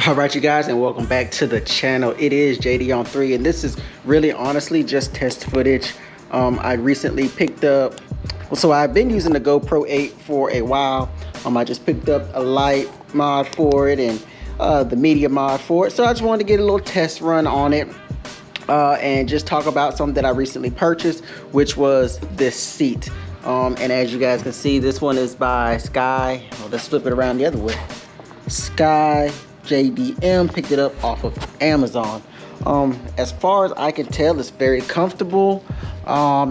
All right, you guys, and welcome back to the channel. It is JD on 3, and this is really honestly just test footage. I recently picked up, so I've been using the GoPro 8 for a while. I just picked up a light mod for it and the media mod for it, so I just wanted to get a little test run on it and just talk about something that I recently purchased, which was this seat. And as you guys can see, this one is by Sky. Oh, let's flip it around the other way. Sky JDM, picked it up off of Amazon. As far as I can tell, it's very comfortable. I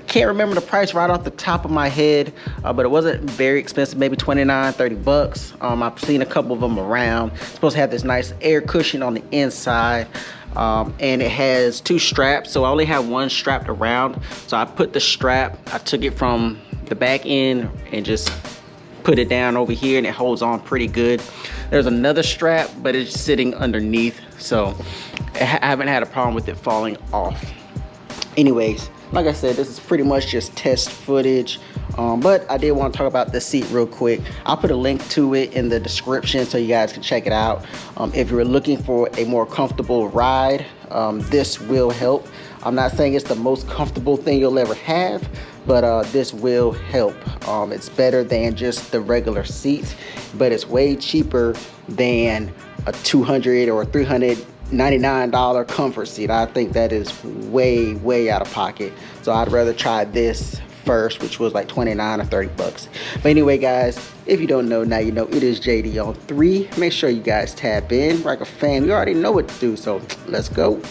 can't remember the price right off the top of my head, but it wasn't very expensive, maybe 29, 30 bucks. I've seen a couple of them around. It's supposed to have this nice air cushion on the inside, and it has 2 straps, so I only have one strapped around. So I put the strap, I took it from the back end and just put it down over here, and it holds on pretty good. There's another strap, but it's sitting underneath, so I haven't had a problem with it falling off. Anyways, like I said, this is pretty much just test footage, but I did want to talk about the seat real quick. I'll put a link to it in the description so you guys can check it out. If you're looking for a more comfortable ride, this will help. I'm not saying it's the most comfortable thing you'll ever have, but this will help. It's better than just the regular seats, but it's way cheaper than a $200 or $399 comfort seat. I think that is way out of pocket. So I'd rather try this first, which was like 29 or 30 bucks. But anyway, guys, if you don't know, now you know. It is JD on 3. Make sure you guys tap in. Ryker fam, you already know what to do, so let's go.